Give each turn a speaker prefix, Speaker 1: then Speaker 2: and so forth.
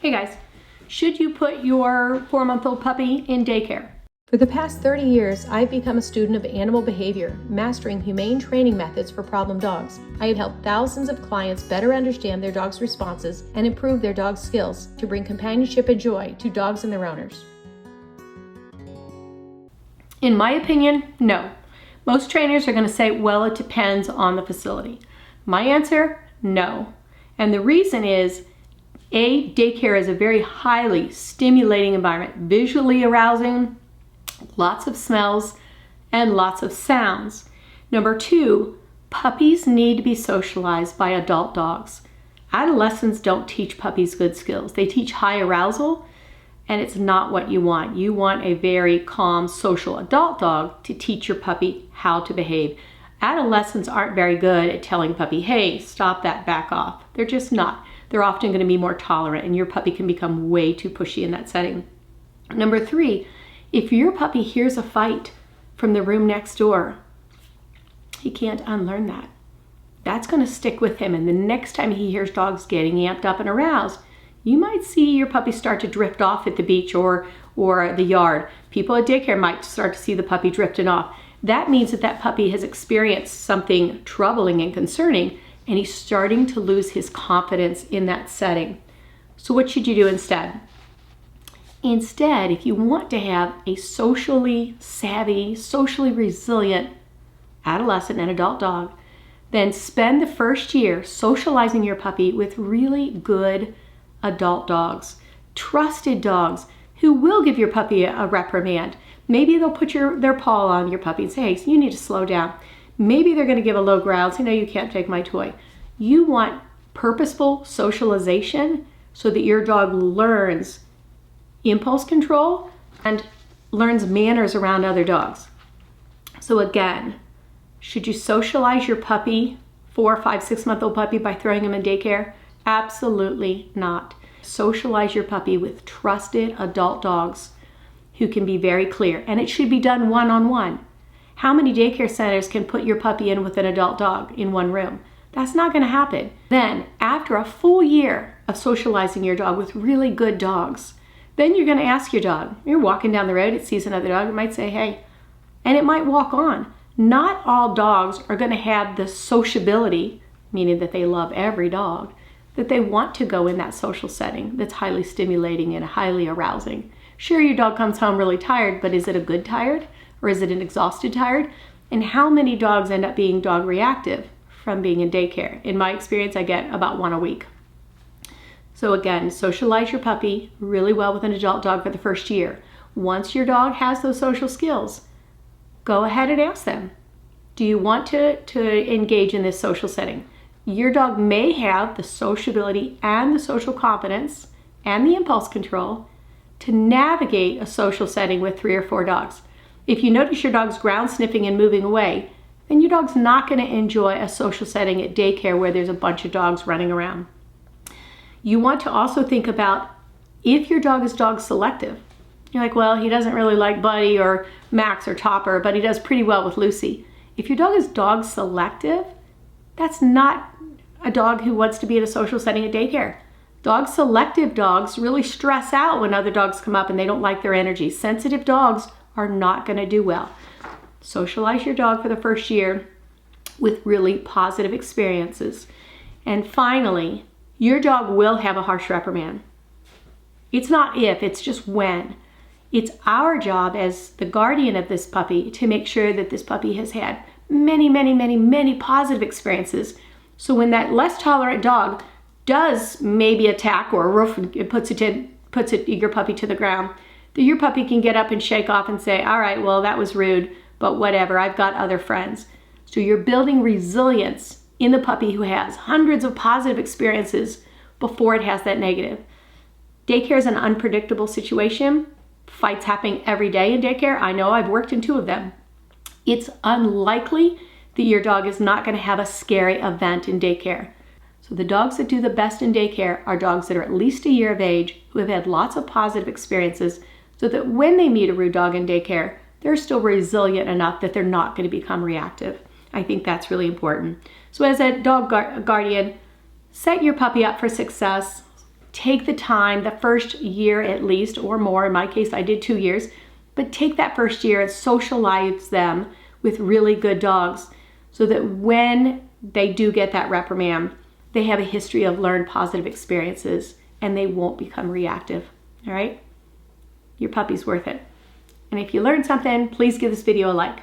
Speaker 1: Hey guys, should you put your 4-month-old puppy in daycare?
Speaker 2: For the past 30 years, I've become a student of animal behavior, mastering humane training methods for problem dogs. I have helped thousands of clients better understand their dog's responses and improve their dog's skills to bring companionship and joy to dogs and their owners.
Speaker 1: In my opinion, no. Most trainers are going to say, well, it depends on the facility. My answer, no. And the reason is, daycare is a very highly stimulating environment, visually arousing, lots of smells, and lots of sounds. Number 2, puppies need to be socialized by adult dogs. Adolescents don't teach puppies good skills. They teach high arousal, and it's not what you want. You want a very calm, social adult dog to teach your puppy how to behave. Adolescents aren't very good at telling a puppy, hey, stop that, back off. They're just not. They're often going to be more tolerant, and your puppy can become way too pushy in that setting. Number 3, if your puppy hears a fight from the room next door, he can't unlearn that. That's going to stick with him, and the next time he hears dogs getting amped up and aroused, you might see your puppy start to drift off at the beach or the yard. People at daycare might start to see the puppy drifting off. That means that that puppy has experienced something troubling and concerning, and he's starting to lose his confidence in that setting. So what should you do instead? Instead, if you want to have a socially savvy, socially resilient adolescent and adult dog, then spend the first year socializing your puppy with really good adult dogs, trusted dogs who will give your puppy a reprimand. Maybe they'll put their paw on your puppy and say, hey, you need to slow down. Maybe they're going to give a low growl and say, no, you can't take my toy. You want purposeful socialization so that your dog learns impulse control and learns manners around other dogs. So again, should you socialize your puppy, 4, 5, 6-month-old puppy, by throwing him in daycare? Absolutely not. Socialize your puppy with trusted adult dogs who can be very clear, and it should be done one-on-one. How many daycare centers can put your puppy in with an adult dog in one room? That's not going to happen. Then, after a full year of socializing your dog with really good dogs, then you're going to ask your dog. You're walking down the road, it sees another dog, it might say, hey, and it might walk on. Not all dogs are going to have the sociability, meaning that they love every dog, that they want to go in that social setting that's highly stimulating and highly arousing. Sure, your dog comes home really tired, but is it a good tired? Or is it an exhausted tired? And how many dogs end up being dog reactive from being in daycare? In my experience, I get about 1 a week. So again, socialize your puppy really well with an adult dog for the first year. Once your dog has those social skills, go ahead and ask them, do you want to engage in this social setting? Your dog may have the sociability and the social competence and the impulse control to navigate a social setting with 3 or 4 dogs. If you notice your dog's ground sniffing and moving away, then your dog's not going to enjoy a social setting at daycare where there's a bunch of dogs running around. You want to also think about if your dog is dog selective. You're like, well, he doesn't really like Buddy or Max or Topper, but he does pretty well with Lucy. If your dog is dog selective, that's not a dog who wants to be in a social setting at daycare. Dog selective dogs really stress out when other dogs come up and they don't like their energy. Sensitive dogs are not going to do well. Socialize your dog for the first year with really positive experiences. And finally, your dog will have a harsh reprimand. It's not if, it's just when. It's our job as the guardian of this puppy to make sure that this puppy has had many, many, many, many positive experiences. So when that less tolerant dog does maybe attack or roof, it puts your puppy to the ground, that your puppy can get up and shake off and say, all right, well, that was rude, but whatever, I've got other friends. So you're building resilience in the puppy who has hundreds of positive experiences before it has that negative. Daycare is an unpredictable situation. Fights happening every day in daycare. I know, I've worked in 2 of them. It's unlikely that your dog is not going to have a scary event in daycare. So the dogs that do the best in daycare are dogs that are at least a year of age, who have had lots of positive experiences, so that when they meet a rude dog in daycare, they're still resilient enough that they're not going to become reactive. I think that's really important. So as a dog guardian, set your puppy up for success. take the time, the first year at least, or more. In my case, I did 2 years, but take that first year and socialize them with really good dogs so that when they do get that reprimand, they have a history of learned positive experiences and they won't become reactive, all right? Your puppy's worth it. And if you learned something, please give this video a like.